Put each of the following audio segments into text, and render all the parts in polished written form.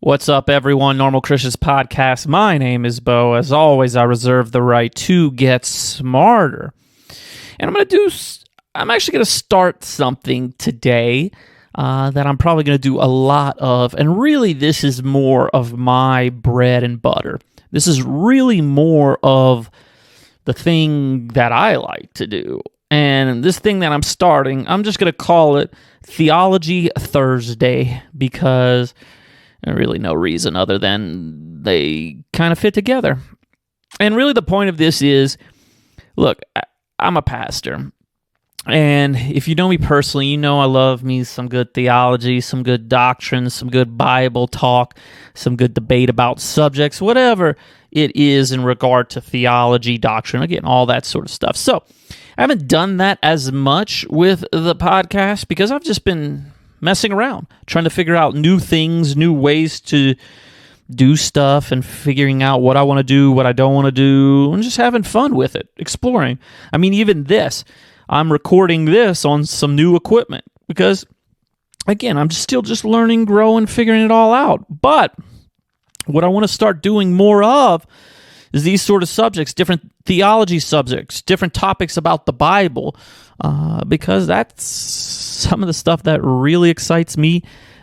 What's up, everyone? Normal Christians Podcast. My name is Bo. As always, I reserve the right to get smarter. And I'm actually going to start something today that I'm probably going to do a lot of. And really, this is more of my bread and butter. This is really more of the thing that I like to do. And this thing that I'm starting, I'm just going to call it Theology Thursday because there's really no reason other than they kind of fit together. And really the point of this is, look, I'm a pastor. And if you know me personally, you know I love me some good theology, some good doctrine, some good Bible talk, some good debate about subjects, whatever it is in regard to theology, doctrine, again, all that sort of stuff. So I haven't done that as much with the podcast because I've just been messing around, trying to figure out new things, new ways to do stuff, and figuring out what I want to do, what I don't want to do, and just having fun with it, exploring. I mean, even this, I'm recording this on some new equipment because, again, I'm still just learning, growing, figuring it all out. But what I want to start doing more of is these sort of subjects, different theology subjects, different topics about the Bible, because that's some of the stuff that really excites me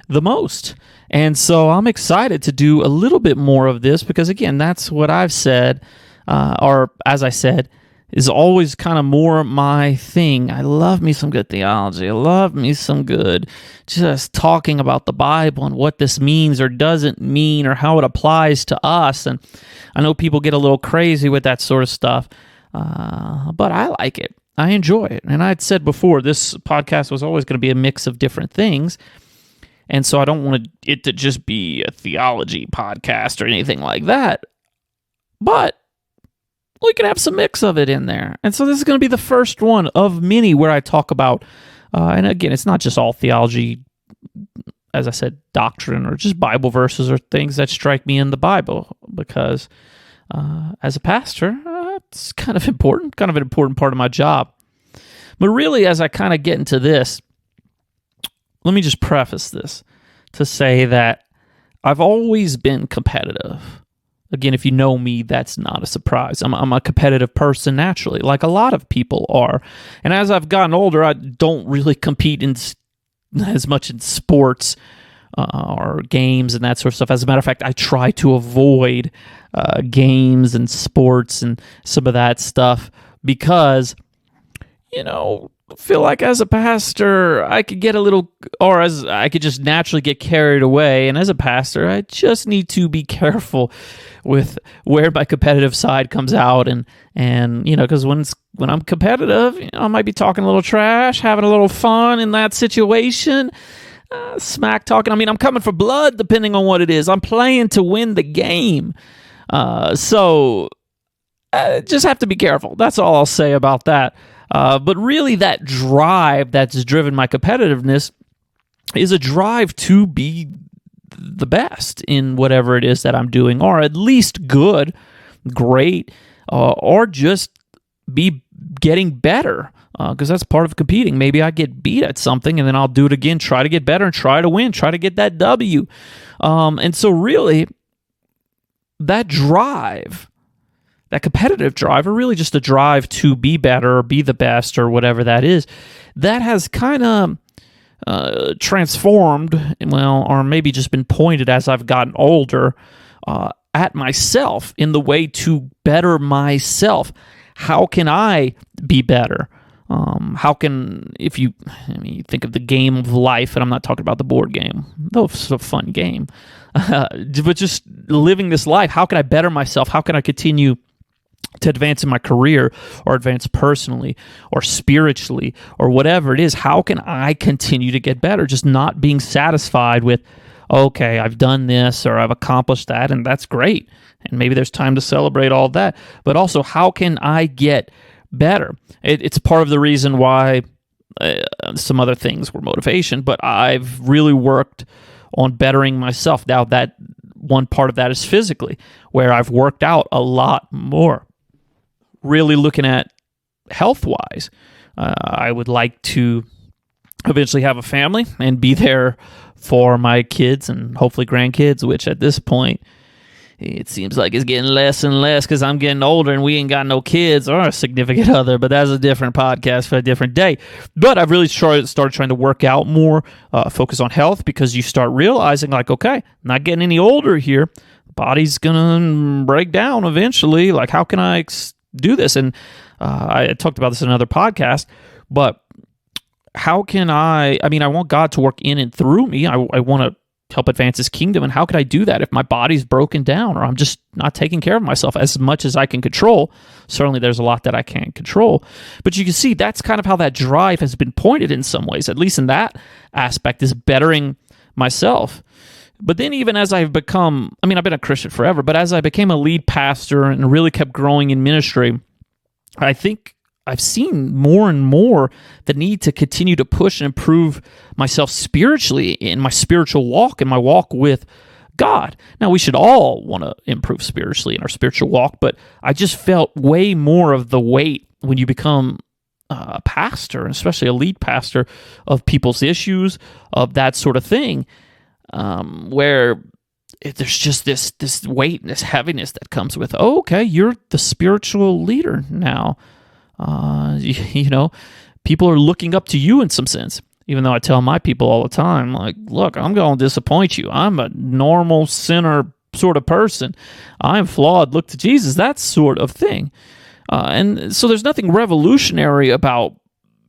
the most. And so I'm excited to do a little bit more of this because, again, that's what I've said, or as I said, is always kind of more my thing. I love me some good theology. I love me some good just talking about the Bible and what this means or doesn't mean or how it applies to us. And I know people get a little crazy with that sort of stuff, but I like it. I enjoy it. And I'd said before, this podcast was always going to be a mix of different things. And so I don't want it to just be a theology podcast or anything like that. But we can have some mix of it in there. And so this is going to be the first one of many where I talk about, and again, it's not just all theology, as I said, doctrine or just Bible verses or things that strike me in the Bible, because as a pastor, it's kind of important, kind of an important part of my job. But really, as I kind of get into this, let me just preface this to say that I've always been competitive. Again, if you know me, that's not a surprise. I'm a competitive person naturally, like a lot of people are. And as I've gotten older, I don't really compete as much in sports or games and that sort of stuff. As a matter of fact, I try to avoid games and sports and some of that stuff because, I feel like as a pastor, I could get I could just naturally get carried away. And as a pastor, I just need to be careful with where my competitive side comes out. And because when I'm competitive, I might be talking a little trash, having a little fun in that situation, smack talking. I mean, I'm coming for blood, depending on what it is. I'm playing to win the game. So just have to be careful. That's all I'll say about that. But really, that drive that's driven my competitiveness is a drive to be the best in whatever it is that I'm doing, or at least good, great, or just be getting better, because that's part of competing. Maybe I get beat at something, and then I'll do it again, try to get better, and try to win, try to get that W. And so really, that drive, that competitive drive, or really just a drive to be better or be the best or whatever that is, that has kind of transformed, or maybe just been pointed as I've gotten older at myself in the way to better myself. How can I be better? If you think of the game of life, and I'm not talking about the board game, though it's a fun game, but just living this life, how can I better myself? How can I continue to advance in my career or advance personally or spiritually or whatever it is? How can I continue to get better? Just not being satisfied with, okay, I've done this or I've accomplished that, and that's great. And maybe there's time to celebrate all that. But also, how can I get better? It's part of the reason why some other things were motivation, but I've really worked on bettering myself. Now, that one part of that is physically, where I've worked out a lot more. Really looking at health-wise, I would like to eventually have a family and be there for my kids and hopefully grandkids, which at this point, it seems like it's getting less and less because I'm getting older and we ain't got no kids or a significant other, but that's a different podcast for a different day. But I've really started trying to work out more, focus on health, because you start realizing, like, okay, not getting any older here. Body's going to break down eventually. Like, how can I do this? And I talked about this in another podcast, but how can I want God to work in and through me. I want to help advance his kingdom. And how could I do that if my body's broken down or I'm just not taking care of myself as much as I can control? Certainly there's a lot that I can't control. But you can see that's kind of how that drive has been pointed in some ways, at least in that aspect, is bettering myself. But then even as I've become, I've been a Christian forever, but as I became a lead pastor and really kept growing in ministry, I think I've seen more and more the need to continue to push and improve myself spiritually in my spiritual walk and my walk with God. Now, we should all want to improve spiritually in our spiritual walk, but I just felt way more of the weight when you become a pastor, and especially a lead pastor, of people's issues, of that sort of thing, where there's just this weight and this heaviness that comes with, oh, okay, you're the spiritual leader now. People are looking up to you in some sense, even though I tell my people all the time, like, look, I'm going to disappoint you. I'm a normal sinner sort of person. I'm flawed. Look to Jesus, that sort of thing. And so there's nothing revolutionary about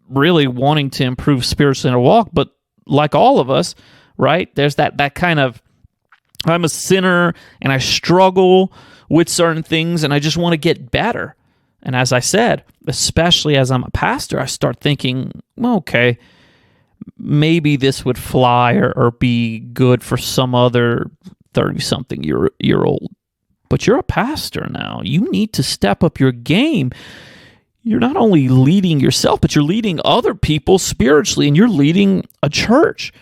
really wanting to improve spiritually in our walk, but like all of us, right, there's that kind of, I'm a sinner and I struggle with certain things and I just want to get better. And as I said, especially as I'm a pastor, I start thinking, well, okay, maybe this would fly or be good for some other 30-something year old. But you're a pastor now. You need to step up your game. You're not only leading yourself, but you're leading other people spiritually, and you're leading a church.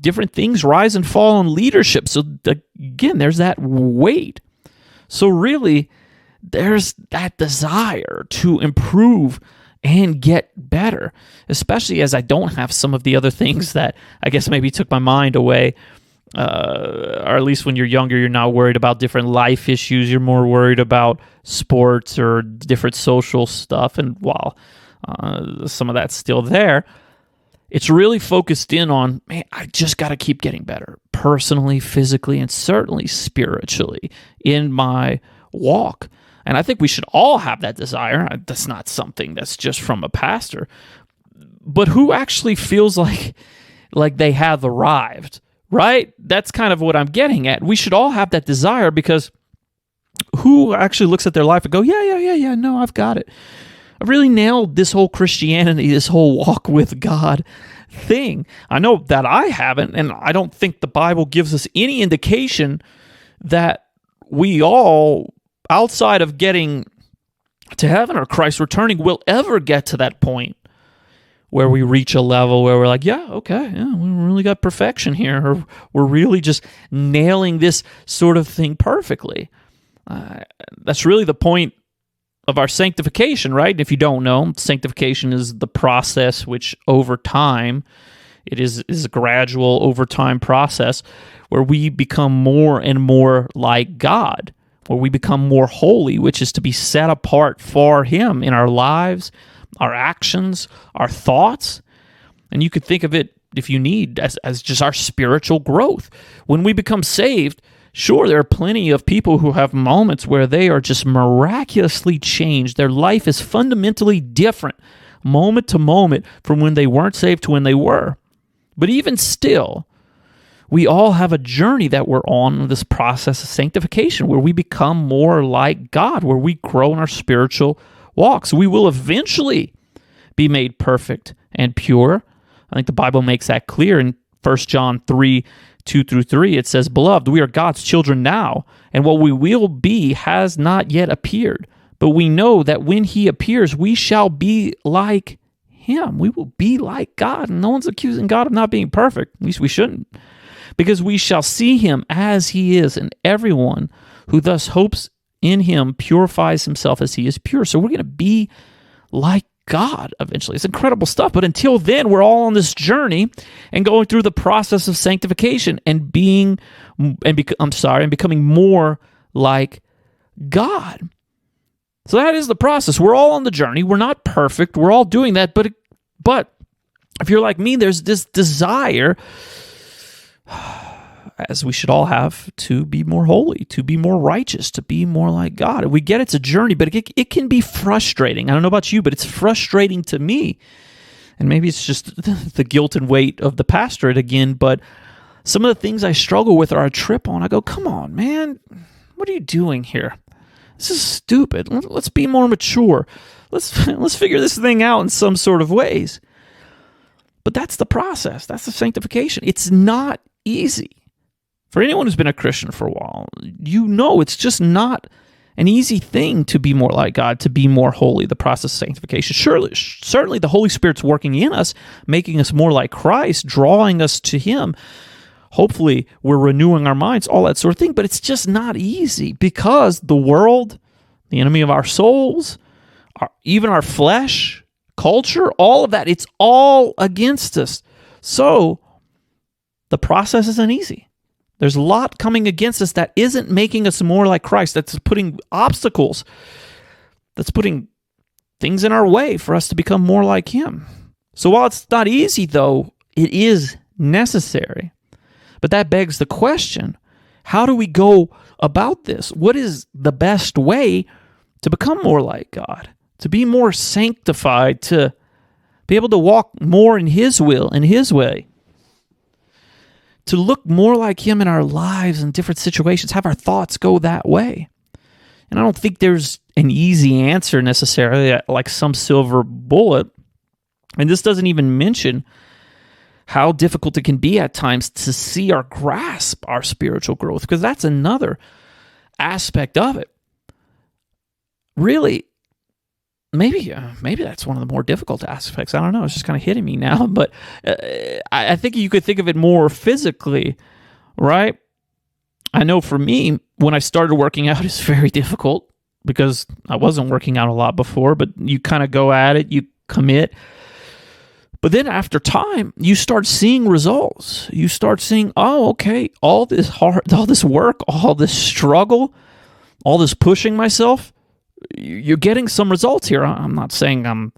Different things rise and fall in leadership. So again, there's that weight. So really, there's that desire to improve and get better, especially as I don't have some of the other things that I guess maybe took my mind away. Or at least when you're younger, you're not worried about different life issues. You're more worried about sports or different social stuff. And while some of that's still there, it's really focused in on, man, I just got to keep getting better personally, physically, and certainly spiritually in my walk. And I think we should all have that desire. That's not something that's just from a pastor. But who actually feels like they have arrived, right? That's kind of what I'm getting at. We should all have that desire, because who actually looks at their life and go, yeah, no, I've got it. I've really nailed this whole Christianity, this whole walk with God thing. I know that I haven't, and I don't think the Bible gives us any indication that we all, outside of getting to heaven or Christ returning, will ever get to that point where we reach a level where we're like, we really got perfection here, or we're really just nailing this sort of thing perfectly. That's really the point of our sanctification, right? And if you don't know, sanctification is the process which over time, it is a gradual over time process where we become more and more like God, where we become more holy, which is to be set apart for Him in our lives, our actions, our thoughts. And you could think of it, if you need, as just our spiritual growth. When we become saved, sure, there are plenty of people who have moments where they are just miraculously changed. Their life is fundamentally different, moment to moment, from when they weren't saved to when they were. But even still, we all have a journey that we're on, this process of sanctification, where we become more like God, where we grow in our spiritual walks. We will eventually be made perfect and pure. I think the Bible makes that clear in 1 John 3:2-3. It says, "Beloved, we are God's children now, and what we will be has not yet appeared. But we know that when He appears, we shall be like Him." We will be like God, and no one's accusing God of not being perfect. At least we shouldn't. Because we shall see Him as He is, and everyone who thus hopes in Him purifies himself as He is pure. So we're going to be like God eventually. It's incredible stuff. But until then, we're all on this journey and going through the process of sanctification and becoming more like God. So that is the process. We're all on the journey. We're not perfect. We're all doing that. But if you're like me, there's this desire, as we should all have, to be more holy, to be more righteous, to be more like God. We get it's a journey, but it can be frustrating. I don't know about you, but it's frustrating to me. And maybe it's just the guilt and weight of the pastorate again, but some of the things I struggle with or I trip on, I go, come on, man, what are you doing here? This is stupid. Let's be more mature. Let's figure this thing out in some sort of ways. But that's the process. That's the sanctification. It's not easy. For anyone who's been a Christian for a while, you know it's just not an easy thing to be more like God, to be more holy, the process of sanctification. Certainly the Holy Spirit's working in us, making us more like Christ, drawing us to Him. Hopefully we're renewing our minds, all that sort of thing, but it's just not easy because the world, the enemy of our souls, even our flesh, culture, all of that, it's all against us. So the process isn't easy. There's a lot coming against us that isn't making us more like Christ, that's putting obstacles, that's putting things in our way for us to become more like Him. So while it's not easy, though, it is necessary. But that begs the question, how do we go about this? What is the best way to become more like God, to be more sanctified, to be able to walk more in His will, in His way? To look more like Him in our lives in different situations, have our thoughts go that way. And I don't think there's an easy answer necessarily, like some silver bullet. And this doesn't even mention how difficult it can be at times to see or grasp our spiritual growth, because that's another aspect of it. Really, maybe that's one of the more difficult aspects. I don't know. It's just kind of hitting me now. But I think you could think of it more physically, right? I know for me, when I started working out, it's very difficult because I wasn't working out a lot before, but you kind of go at it, you commit. But then after time, you start seeing results. You start seeing, oh, okay, all this work, all this struggle, all this pushing myself, you're getting some results here. I'm not saying I'm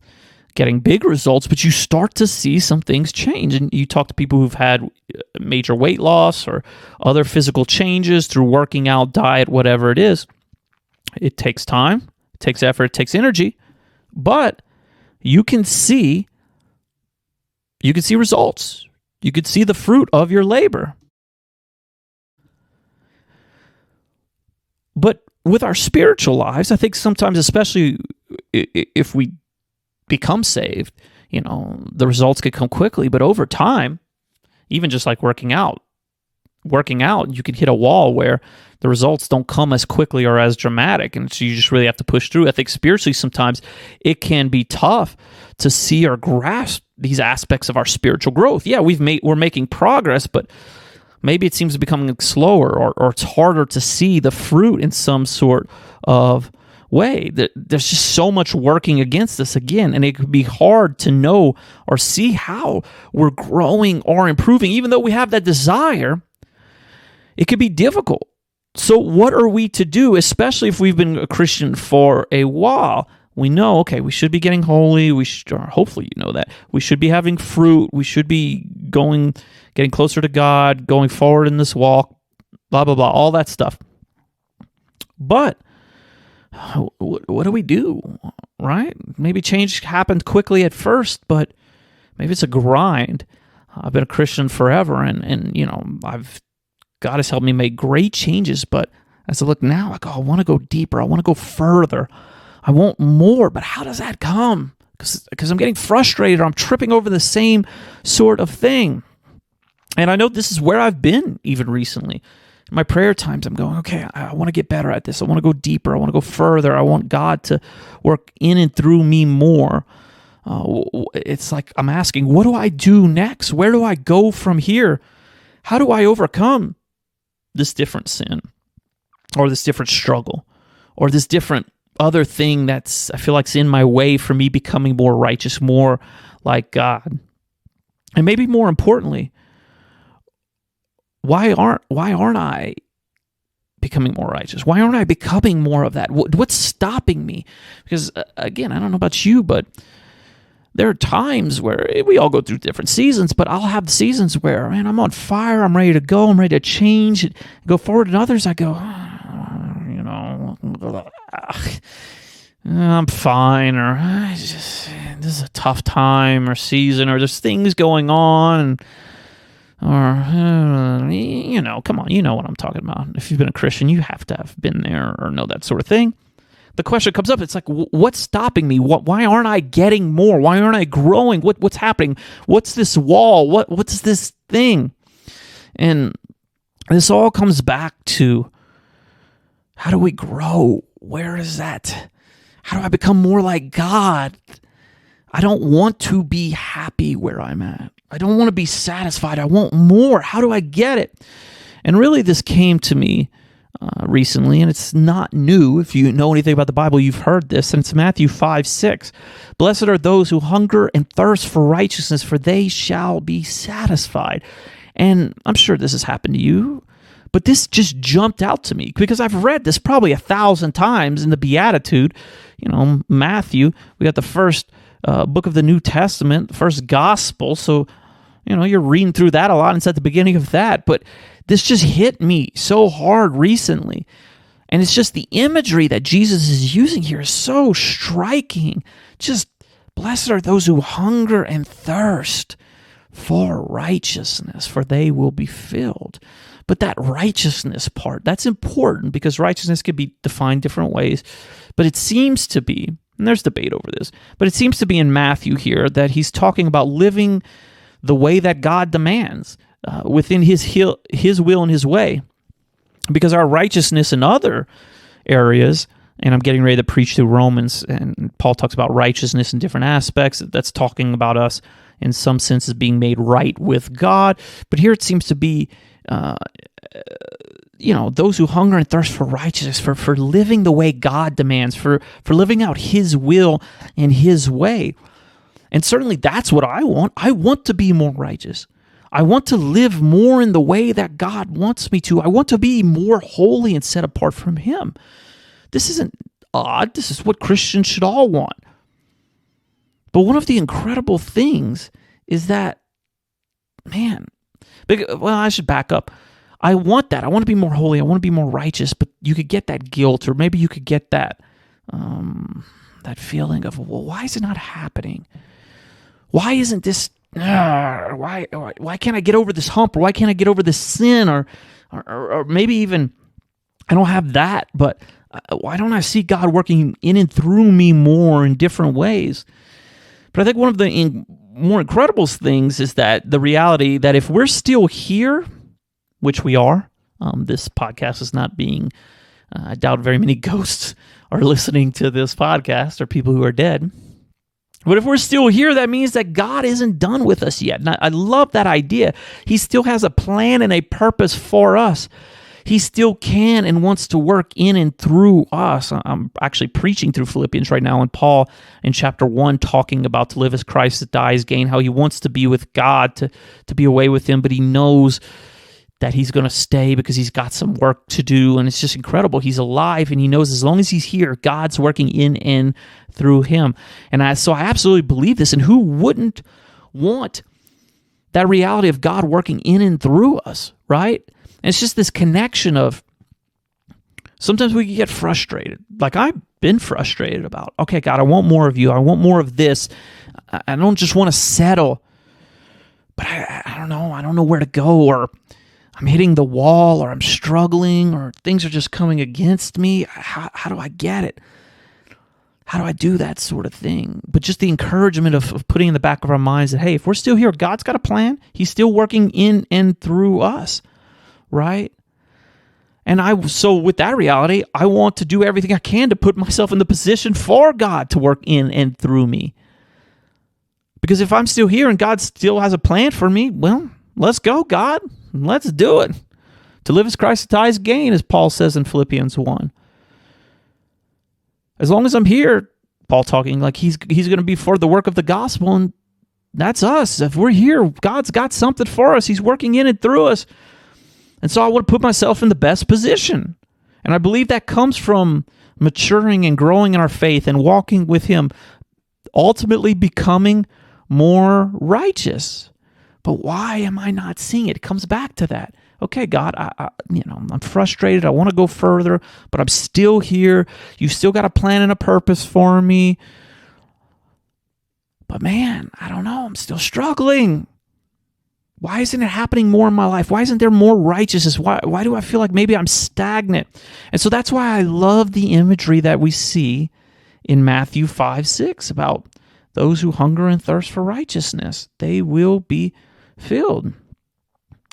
getting big results, but you start to see some things change. And you talk to people who've had major weight loss or other physical changes through working out, diet, whatever it is. It takes time, it takes effort, it takes energy, but you can see results. You can see the fruit of your labor. But with our spiritual lives, I think sometimes, especially if we become saved, the results could come quickly. But over time, even just like working out, you could hit a wall where the results don't come as quickly or as dramatic, and so you just really have to push through. I think spiritually sometimes it can be tough to see or grasp these aspects of our spiritual growth. Yeah, we're making progress, but maybe it seems to be becoming slower, or it's harder to see the fruit in some sort of way. There's just so much working against us again, and it could be hard to know or see how we're growing or improving. Even though we have that desire, it could be difficult. So what are we to do, especially if we've been a Christian for a while? We know, okay, we should be getting holy. Hopefully you know that. We should be having fruit. We should be getting closer to God, going forward in this walk, blah, blah, blah, all that stuff. But what do we do, right? Maybe change happened quickly at first, but maybe it's a grind. I've been a Christian forever, and God has helped me make great changes, but as I look now, I want to go deeper. I want to go further. I want more, but how does that come? Because I'm getting frustrated, or I'm tripping over the same sort of thing. And I know this is where I've been even recently. In my prayer times, I'm going, okay, I want to get better at this. I want to go deeper. I want to go further. I want God to work in and through me more. It's like I'm asking, what do I do next? Where do I go from here? How do I overcome this different sin, or this different struggle, or this different other thing that's, I feel like, is in my way for me becoming more righteous, more like God? And maybe more importantly, why aren't I becoming more righteous? Why aren't I becoming more of that? What's stopping me? Because again, I don't know about you, but there are times where we all go through different seasons, but I'll have seasons where, man, I'm on fire, I'm ready to go, I'm ready to change, go forward, and others I go, I'm fine, or this is a tough time or season, or there's things going on, or come on, you know what I'm talking about. If you've been a Christian, you have to have been there or know that sort of thing. The question comes up, it's like, what's stopping me? Why aren't I getting more? Why aren't I growing? What's happening? What's this wall? What's this thing? And this all comes back to, how do we grow? Where is that? How do I become more like God? I don't want to be happy where I'm at. I don't want to be satisfied. I want more. How do I get it? And really, this came to me recently, and it's not new. If you know anything about the Bible, you've heard this, and it's Matthew 5:6. Blessed are those who hunger and thirst for righteousness, for they shall be satisfied. And I'm sure this has happened to you, but this just jumped out to me because I've read this probably 1,000 times in the Beatitude. Matthew, we got the first book of the New Testament, the first gospel, so you're reading through that a lot, and it's at the beginning of that, but this just hit me so hard recently. And it's just the imagery that Jesus is using here is so striking. Just, blessed are those who hunger and thirst for righteousness, for they will be filled. But that righteousness part, that's important because righteousness can be defined different ways. But it seems to be, and there's debate over this, but it seems to be in Matthew here that he's talking about living the way that God demands, within his will and his way. Because our righteousness in other areas, and I'm getting ready to preach through Romans, and Paul talks about righteousness in different aspects. That's talking about us in some senses being made right with God. But here it seems to be, those who hunger and thirst for righteousness, for living the way God demands, for living out his will and his way. And certainly that's what I want. I want to be more righteous. I want to live more in the way that God wants me to. I want to be more holy and set apart from him. This isn't odd. This is what Christians should all want. But one of the incredible things is that, I should back up. I want that. I want to be more holy. I want to be more righteous, but you could get that guilt, or maybe you could get that feeling of, well, why is it not happening? Why isn't this, why can't I get over this hump, or why can't I get over this sin, or maybe even, I don't have that, but why don't I see God working in and through me more in different ways? But I think one of the more incredible things is that the reality that if we're still here, which we are, this podcast is not being, I doubt very many ghosts are listening to this podcast, or people who are dead. But if we're still here, that means that God isn't done with us yet. And I love that idea. He still has a plan and a purpose for us. He still can and wants to work in and through us. I'm actually preaching through Philippians right now, and Paul in chapter 1 talking about to live as Christ, to die as gain, how he wants to be with God, to be away with him, but he knows that he's going to stay because he's got some work to do, and it's just incredible. He's alive, and he knows as long as he's here, God's working in and through him. And so I absolutely believe this, and who wouldn't want that reality of God working in and through us, right? And it's just this connection of, sometimes we can get frustrated. Like I've been frustrated about, okay, God, I want more of you. I want more of this. I don't just want to settle, but I don't know. I don't know where to go, or I'm hitting the wall, or I'm struggling, or things are just coming against me. How do I get it? How do I do that sort of thing? But just the encouragement of putting in the back of our minds that, hey, if we're still here, God's got a plan. He's still working in and through us, right? And so with that reality, I want to do everything I can to put myself in the position for God to work in and through me. Because if I'm still here and God still has a plan for me, well, let's go, God. Let's do it. To live as Christ, to die as gain, as Paul says in Philippians 1. As long as I'm here, Paul talking like he's going to be for the work of the gospel, and that's us. If we're here, God's got something for us. He's working in and through us. And so I want to put myself in the best position. And I believe that comes from maturing and growing in our faith and walking with Him, ultimately becoming more righteous. But why am I not seeing it? It comes back to that. Okay, God, I'm frustrated. I want to go further, but I'm still here. You've still got a plan and a purpose for me. But man, I don't know. I'm still struggling. Why isn't it happening more in my life? Why isn't there more righteousness? Why do I feel like maybe I'm stagnant? And so that's why I love the imagery that we see in Matthew 5:6 about those who hunger and thirst for righteousness. They will be filled.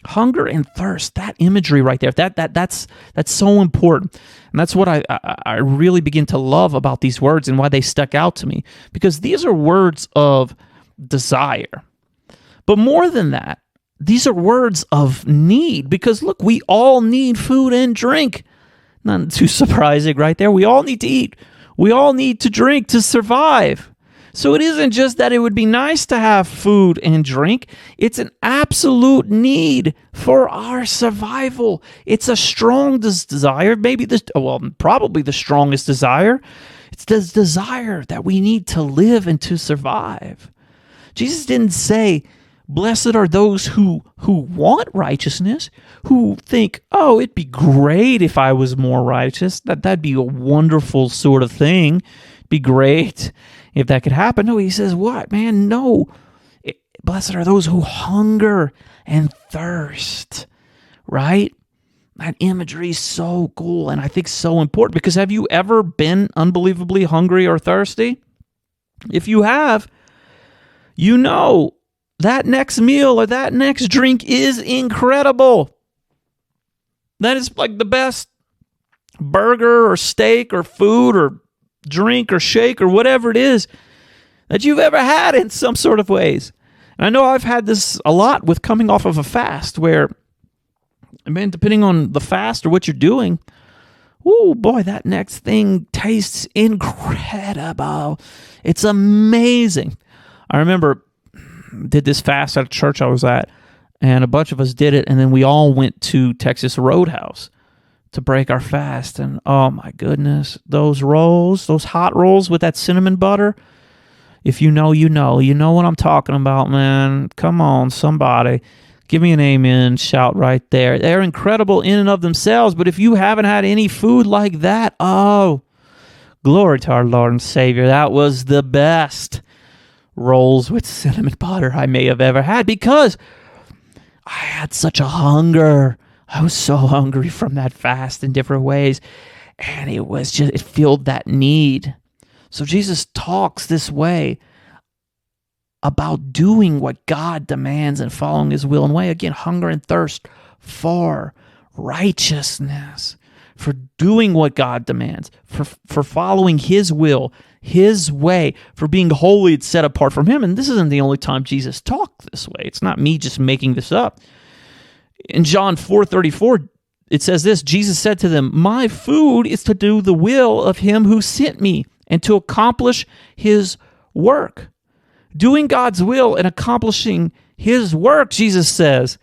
Hunger and thirst, that imagery right there, that's so important. And that's what I really begin to love about these words and why they stuck out to me, because these are words of desire. But more than that, these are words of need, because look, we all need food and drink. Not too surprising right there. We all need to eat. We all need to drink to survive. So it isn't just that it would be nice to have food and drink. It's an absolute need for our survival. It's a strong desire, probably the strongest desire. It's the desire that we need to live and to survive. Jesus didn't say, blessed are those who want righteousness, who think, oh, it'd be great if I was more righteous. That'd be a wonderful sort of thing. It'd be great if that could happen. No, he says, what, man? No. Blessed are those who hunger and thirst, right? That imagery is so cool and I think so important, because have you ever been unbelievably hungry or thirsty? If you have, you know that next meal or that next drink is incredible. That is like the best burger or steak or food or drink or shake or whatever it is that you've ever had in some sort of ways. And I know I've had this a lot with coming off of a fast where, depending on the fast or what you're doing, oh boy, that next thing tastes incredible. It's amazing. I remember did this fast at a church I was at, and a bunch of us did it, and then we all went to Texas Roadhouse to break our fast. And oh my goodness, those rolls, those hot rolls with that cinnamon butter, if you know, you know what I'm talking about, man. Come on, somebody. Give me an amen shout right there. They're incredible in and of themselves, but if you haven't had any food like that, oh, glory to our Lord and Savior. That was the best rolls with cinnamon butter I may have ever had, because I had such a hunger. I was so hungry from that fast in different ways, and it filled that need. So Jesus talks this way about doing what God demands and following His will and way. Again, hunger and thirst for righteousness, for doing what God demands, for following His will, His way, for being holy and set apart from Him. And this isn't the only time Jesus talked this way. It's not me just making this up. In John 4:34, it says this, Jesus said to them, my food is to do the will of Him who sent me and to accomplish His work. Doing God's will and accomplishing His work, Jesus says,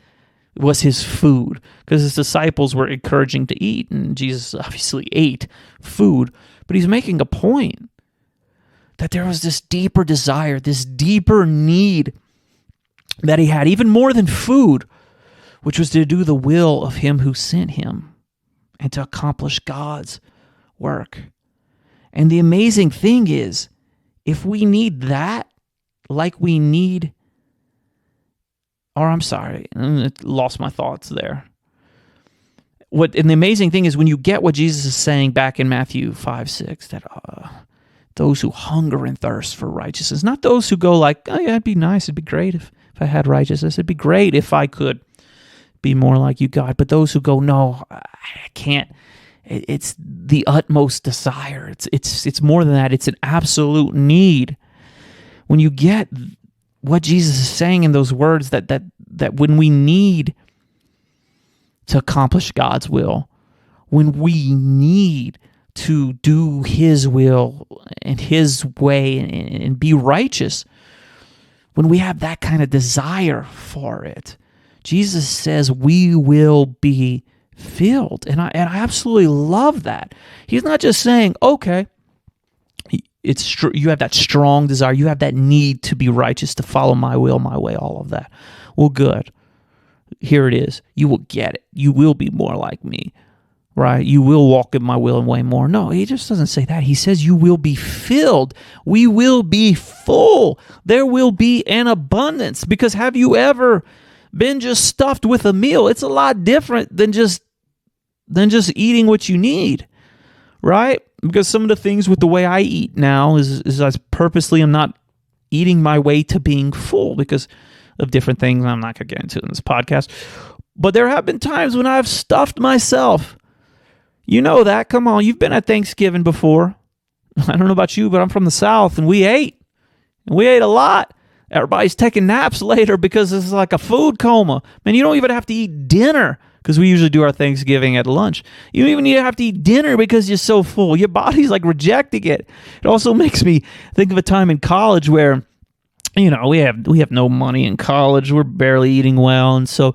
was His food, because His disciples were encouraging to eat, and Jesus obviously ate food. But He's making a point that there was this deeper desire, this deeper need that He had, even more than food, which was to do the will of Him who sent Him and to accomplish God's work. And the amazing thing is, if we need that, like we need, I lost my thoughts there. And the amazing thing is, when you get what Jesus is saying back in Matthew 5:6, that those who hunger and thirst for righteousness, not those who go like, oh yeah, it'd be nice, it'd be great if I had righteousness, it'd be great if I could be more like you, God. But those who go, no, I can't. It's the utmost desire. It's more than that. It's an absolute need. When you get what Jesus is saying in those words, that when we need to accomplish God's will, when we need to do His will and His way and be righteous, when we have that kind of desire for it, Jesus says we will be filled. And I absolutely love that. He's not just saying, okay, you have that strong desire, you have that need to be righteous, to follow my will, my way, all of that. Well, good. Here it is. You will get it. You will be more like me, right? You will walk in my will and way more. No, he just doesn't say that. He says you will be filled. We will be full. There will be an abundance. Because have you ever been just stuffed with a meal? It's a lot different than just eating what you need, right? Because some of the things with the way I eat now is I purposely am not eating my way to being full because of different things I'm not going to get into in this podcast. But there have been times when I've stuffed myself. You know that. Come on, you've been at Thanksgiving before. I don't know about you, but I'm from the South, and we ate. And we ate a lot. Everybody's taking naps later because it's like a food coma. Man, you don't even have to eat dinner, because we usually do our Thanksgiving at lunch. You don't even need to have to eat dinner because you're so full. Your body's like rejecting it. It also makes me think of a time in college where, you know, we have no money in college. We're barely eating well. And so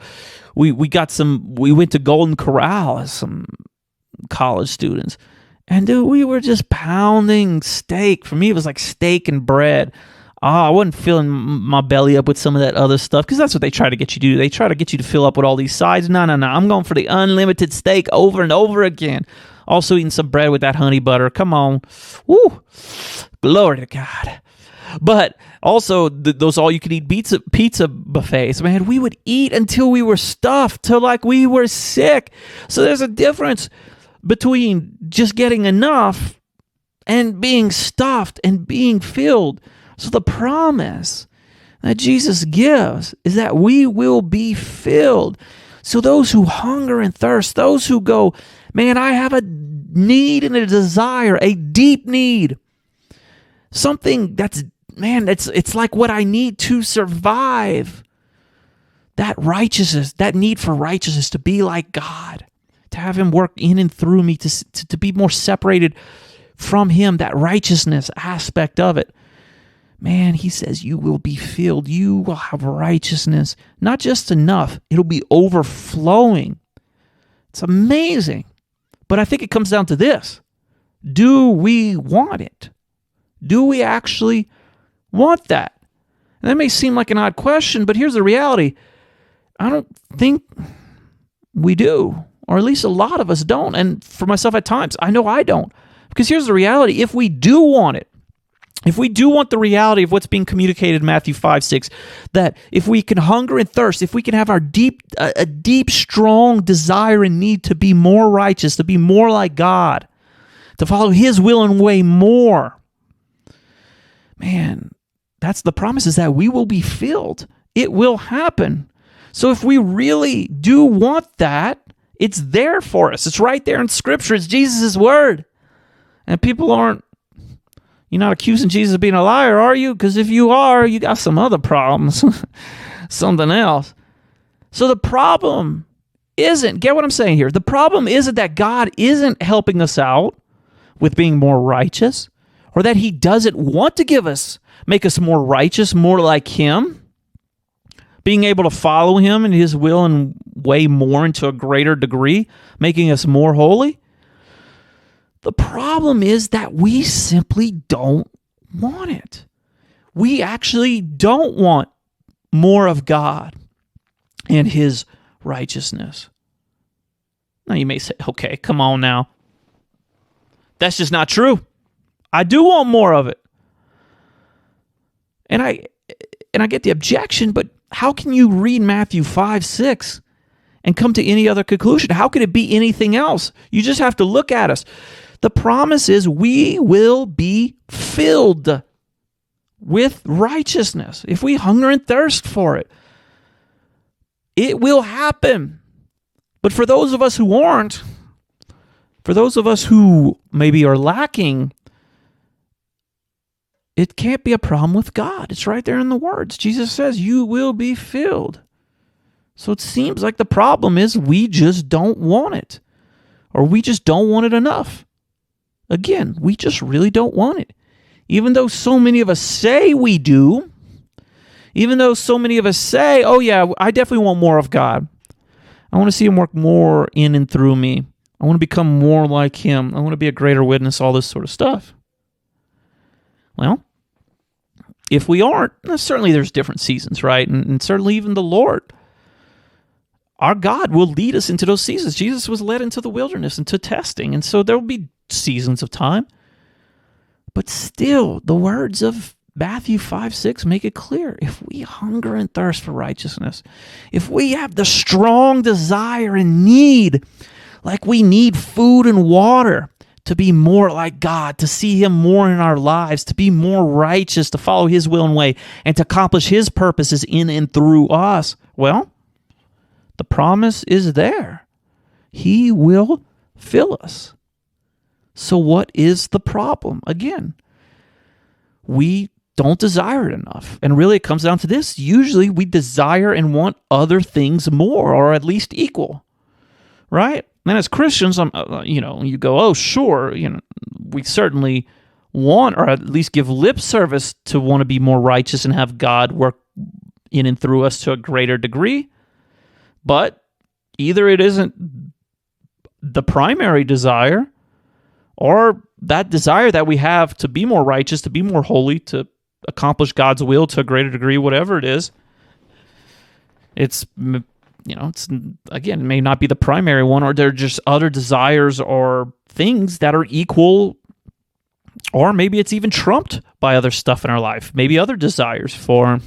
we went to Golden Corral as some college students. And dude, we were just pounding steak. For me, it was like steak and bread. I wasn't filling my belly up with some of that other stuff, because that's what they try to get you to do. They try to get you to fill up with all these sides. No. I'm going for the unlimited steak over and over again. Also eating some bread with that honey butter. Come on. Woo. Glory to God. But also those all-you-can-eat pizza buffets. Man, we would eat until we were stuffed, till like we were sick. So there's a difference between just getting enough and being stuffed and being filled. So the promise that Jesus gives is that we will be filled. So those who hunger and thirst, those who go, man, I have a need and a desire, a deep need, something that's, man, it's like what I need to survive. That righteousness, that need for righteousness, to be like God, to have Him work in and through me, to be more separated from Him, that righteousness aspect of it. Man, He says you will be filled. You will have righteousness. Not just enough. It'll be overflowing. It's amazing. But I think it comes down to this. Do we want it? Do we actually want that? And that may seem like an odd question, but here's the reality. I don't think we do. Or at least a lot of us don't. And for myself at times, I know I don't. Because here's the reality. If we do want it, if we do want the reality of what's being communicated in Matthew 5:6, that if we can hunger and thirst, if we can have a deep, strong desire and need to be more righteous, to be more like God, to follow His will and way more, man, that's the promise, is that we will be filled. It will happen. So if we really do want that, it's there for us. It's right there in Scripture. It's Jesus' word. And people aren't, you're not accusing Jesus of being a liar, are you? Because if you are, you got some other problems, something else. So the problem isn't, get what I'm saying here, the problem isn't that God isn't helping us out with being more righteous, or that He doesn't want to make us more righteous, more like Him, being able to follow Him and His will and way more into a greater degree, making us more holy. The problem is that we simply don't want it. We actually don't want more of God and His righteousness. Now you may say, okay, come on now. That's just not true. I do want more of it. And I get the objection, but how can you read Matthew 5:6 and come to any other conclusion? How could it be anything else? You just have to look at us. The promise is we will be filled with righteousness. If we hunger and thirst for it, it will happen. But for those of us who aren't, for those of us who maybe are lacking, it can't be a problem with God. It's right there in the words. Jesus says, you will be filled. So it seems like the problem is we just don't want it, or we just don't want it enough. Again, we just really don't want it. Even though so many of us say we do, even though so many of us say, oh yeah, I definitely want more of God. I want to see him work more in and through me. I want to become more like him. I want to be a greater witness, all this sort of stuff. Well, if we aren't, certainly there's different seasons, right? And certainly even the Lord, our God, will lead us into those seasons. Jesus was led into the wilderness, into testing, and so there will be seasons of time. But still, the words of Matthew 5:6 make it clear. If we hunger and thirst for righteousness, if we have the strong desire and need, like we need food and water to be more like God, to see him more in our lives, to be more righteous, to follow his will and way, and to accomplish his purposes in and through us, well, the promise is there. He will fill us. So what is the problem? Again, we don't desire it enough. And really it comes down to this. Usually we desire and want other things more, or at least equal, right? And as Christians, you go, oh, sure, we certainly want, or at least give lip service to want to be more righteous and have God work in and through us to a greater degree. But either it isn't the primary desire, or that desire that we have to be more righteous, to be more holy, to accomplish God's will to a greater degree, whatever it is, it's again, may not be the primary one, or there are just other desires or things that are equal, or maybe it's even trumped by other stuff in our life. Maybe other desires for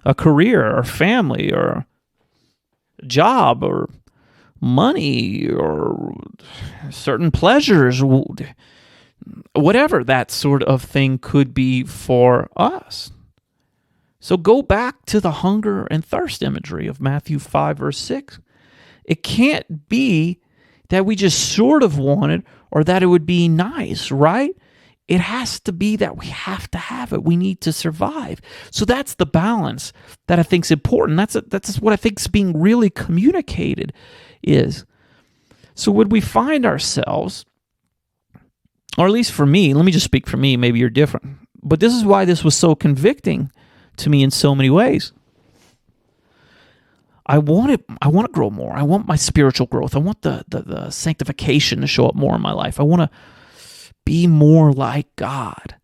a career or family or a job or money or certain pleasures, whatever that sort of thing could be for us. So go back to the hunger and thirst imagery of Matthew 5, verse 6. It can't be that we just sort of want it or that it would be nice, right? It has to be that we have to have it. We need to survive. So that's the balance that I think is important. That's what I think is being really communicated is. So would we find ourselves, or at least for me, let me just speak for me, maybe you're different, but this is why this was so convicting to me in so many ways. I want to grow more. I want my spiritual growth. I want the sanctification to show up more in my life. I want to be more like God.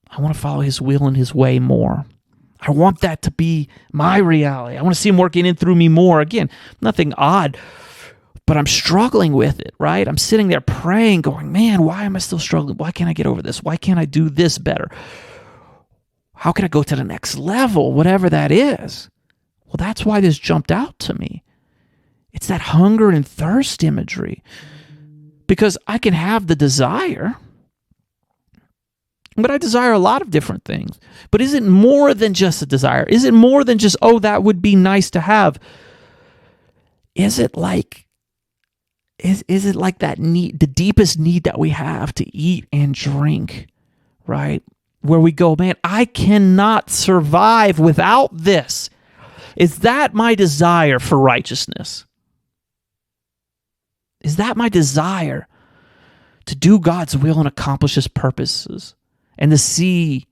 I want to follow his will and his way more. I want that to be my reality. I want to see him working in through me more. Again, nothing odd, but I'm struggling with it, right? I'm sitting there praying, going, man, why am I still struggling? Why can't I get over this? Why can't I do this better? How can I go to the next level, whatever that is? Well, that's why this jumped out to me. It's that hunger and thirst imagery. Because I can have the desire, but I desire a lot of different things. But is it more than just a desire? Is it more than just, oh, that would be nice to have? Is it like that need, the deepest need that we have to eat and drink, right? Where we go, man, I cannot survive without this. Is that my desire for righteousness? Is that my desire to do God's will and accomplish his purposes and to see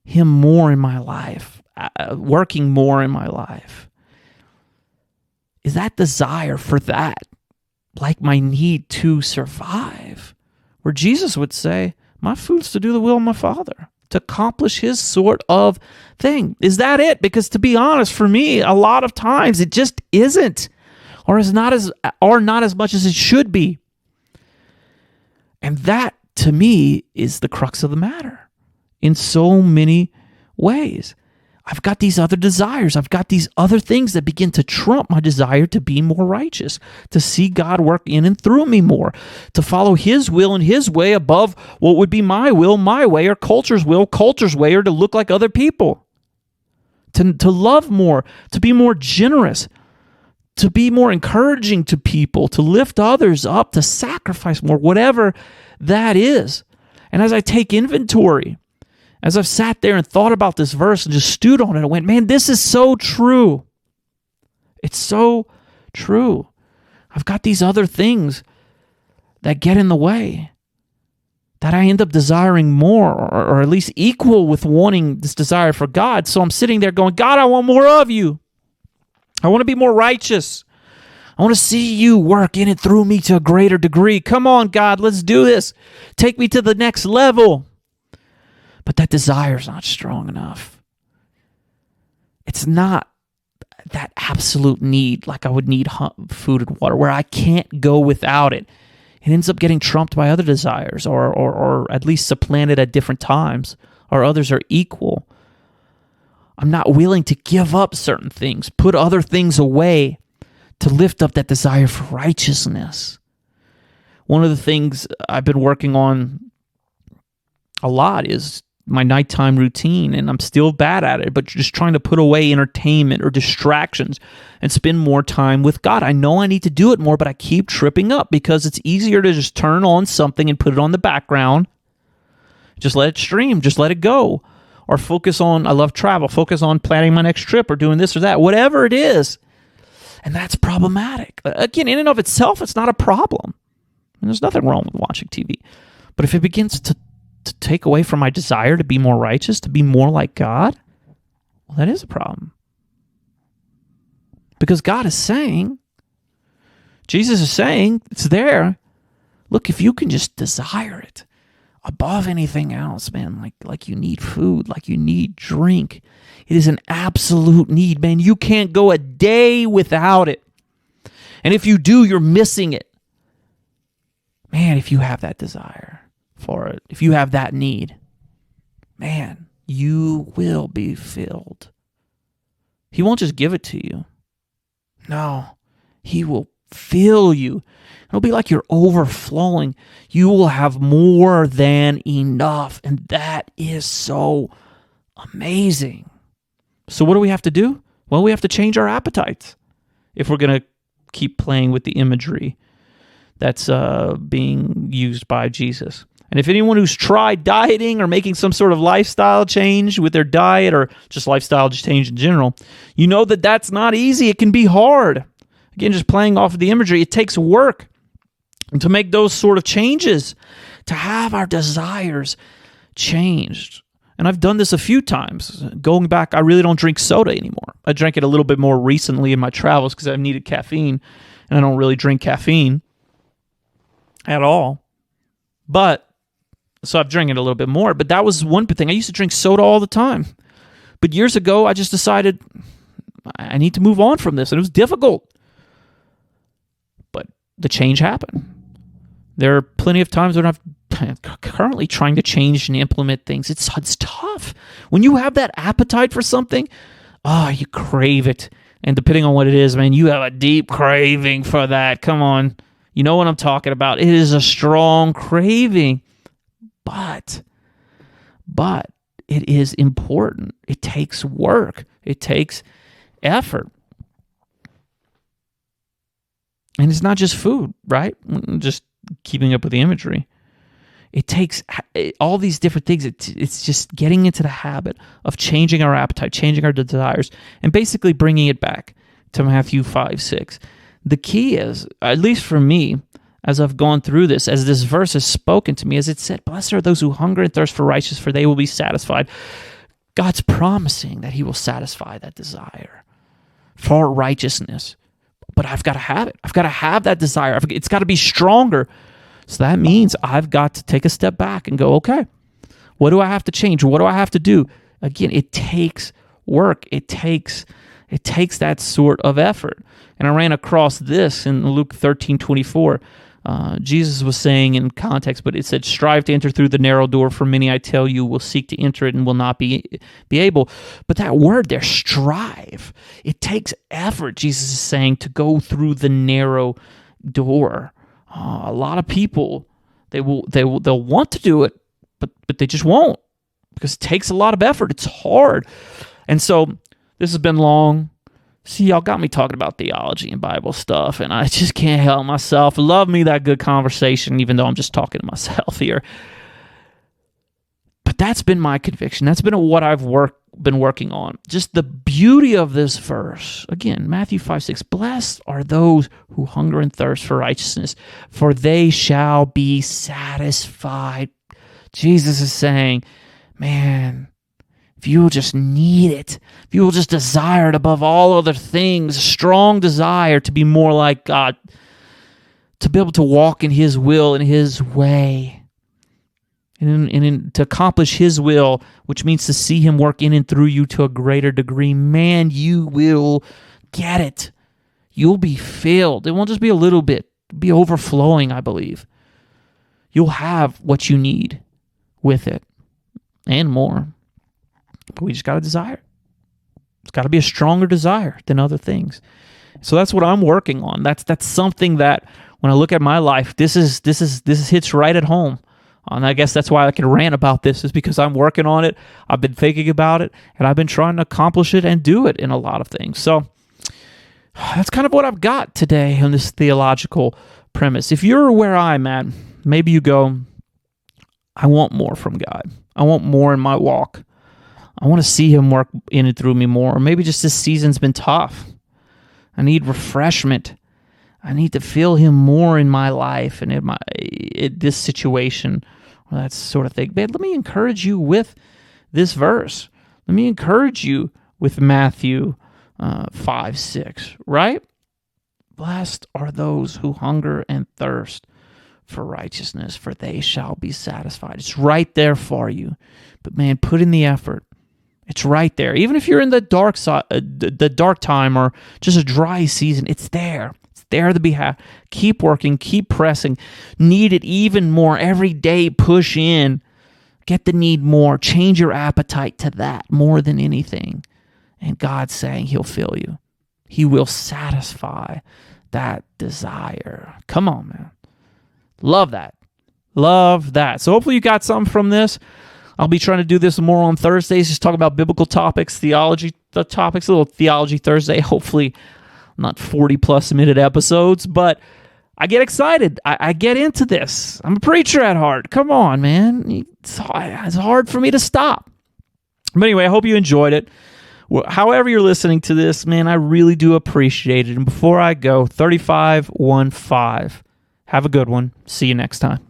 him more in my life, working more in my life? Is that desire for that like my need to survive? Where Jesus would say, my food's to do the will of my Father, to accomplish his sort of thing. Is that it? Because to be honest, for me, a lot of times it just isn't, or not as much as it should be. And that, to me, is the crux of the matter in so many ways. I've got these other desires. I've got these other things that begin to trump my desire to be more righteous, to see God work in and through me more, to follow his will and his way above what would be my will, my way, or culture's will, culture's way, or to look like other people, to love more, to be more generous, to be more encouraging to people, to lift others up, to sacrifice more, whatever that is. And as I take inventory, as I've sat there and thought about this verse and just stewed on it, I went, man, this is so true. It's so true. I've got these other things that get in the way. that I end up desiring more, or at least equal with wanting this desire for God. So I'm sitting there going, God, I want more of you. I want to be more righteous. I want to see you work in and through me to a greater degree. Come on, God, let's do this. Take me to the next level. But that desire is not strong enough. It's not that absolute need, like I would need food and water, where I can't go without it. It ends up getting trumped by other desires, or at least supplanted at different times, or others are equal. I'm not willing to give up certain things, put other things away to lift up that desire for righteousness. One of the things I've been working on a lot is my nighttime routine, and I'm still bad at it, but just trying to put away entertainment or distractions and spend more time with God. I know I need to do it more, but I keep tripping up because it's easier to just turn on something and put it on the background. Just let it stream, just let it go. Or focus on, I love travel, focus on planning my next trip or doing this or that, whatever it is. And that's problematic. Again, in and of itself, it's not a problem. And there's nothing wrong with watching TV. But if it begins to take away from my desire to be more righteous, to be more like God, well, that is a problem. Because God is saying, Jesus is saying, it's there. Look, if you can just desire it above anything else, man, like you need food, like you need drink. It is an absolute need, man. You can't go a day without it. And if you do, you're missing it. Man, if you have that desire for it, if you have that need, man, you will be filled. He won't just give it to you. No, he will fill you. It'll be like you're overflowing. You will have more than enough. And that is so amazing. So what do we have to do? Well, we have to change our appetites if we're going to keep playing with the imagery that's being used by Jesus. And if anyone who's tried dieting or making some sort of lifestyle change with their diet, or just lifestyle change in general, you know that that's not easy. It can be hard. Again, just playing off of the imagery, it takes work to make those sort of changes, to have our desires changed. And I've done this a few times. Going back, I really don't drink soda anymore. I drank it a little bit more recently in my travels because I've needed caffeine, and I don't really drink caffeine at all. So I've drank it a little bit more, but that was one thing. I used to drink soda all the time. But years ago, I just decided I need to move on from this, and it was difficult. But the change happened. There are plenty of times when I'm currently trying to change and implement things. It's tough. When you have that appetite for something, you crave it. And depending on what it is, man, you have a deep craving for that. Come on. You know what I'm talking about. It is a strong craving. But it is important. It takes work. It takes effort. And it's not just food, right? Just keeping up with the imagery. It takes all these different things. It's just getting into the habit of changing our appetite, changing our desires, and basically bringing it back to Matthew 5:6. The key is, at least for me, as I've gone through this, as this verse has spoken to me, as it said, blessed are those who hunger and thirst for righteousness, for they will be satisfied. God's promising that he will satisfy that desire for righteousness. But I've got to have it. I've got to have that desire. It's got to be stronger. So that means I've got to take a step back and go, okay, what do I have to change? What do I have to do? Again, it takes work. It takes that sort of effort. And I ran across this in Luke 13:24. Jesus was saying in context, but it said, strive to enter through the narrow door, for many, I tell you, will seek to enter it and will not be able. But that word there, strive, it takes effort, Jesus is saying, to go through the narrow door. A lot of people, they'll want to do it, but they just won't, because it takes a lot of effort. It's hard. And so this has been long. See, y'all got me talking about theology and Bible stuff, and I just can't help myself. Love me that good conversation, even though I'm just talking to myself here. But that's been my conviction. That's been what I've been working on. Just the beauty of this verse. Again, Matthew 5:6. Blessed are those who hunger and thirst for righteousness, for they shall be satisfied. Jesus is saying, man, if you will just need it, if you will just desire it above all other things, a strong desire to be more like God, to be able to walk in His will and His way, and to accomplish His will, which means to see Him work in and through you to a greater degree, man, you will get it. You'll be filled. It won't just be a little bit. It'll be overflowing, I believe. You'll have what you need with it and more. But we just got to desire it. It's got to be a stronger desire than other things. So that's what I'm working on. That's something that when I look at my life, this hits right at home. And I guess that's why I can rant about this, is because I'm working on it. I've been thinking about it, and I've been trying to accomplish it and do it in a lot of things. So that's kind of what I've got today on this theological premise. If you're where I'm at, maybe you go, I want more from God. I want more in my walk. I want to see Him work in and through me more. Or maybe just this season's been tough. I need refreshment. I need to feel Him more in my life and in this situation, or that sort of thing. But let me encourage you with this verse. Let me encourage you with Matthew 5:6, right? Blessed are those who hunger and thirst for righteousness, for they shall be satisfied. It's right there for you. But man, put in the effort. It's right there. Even if you're in the dark side, the dark time, or just a dry season, it's there. It's there to be had. Keep working, keep pressing. Need it even more every day. Push in. Get the need more. Change your appetite to that more than anything. And God's saying He'll fill you. He will satisfy that desire. Come on, man. Love that. Love that. So hopefully you got something from this. I'll be trying to do this more on Thursdays, just talk about biblical topics, theology topics, a little Theology Thursday. Hopefully not 40-plus minute episodes, but I get excited. I get into this. I'm a preacher at heart. Come on, man. It's hard for me to stop. But anyway, I hope you enjoyed it. However you're listening to this, man, I really do appreciate it. And before I go, 35:15. Have a good one. See you next time.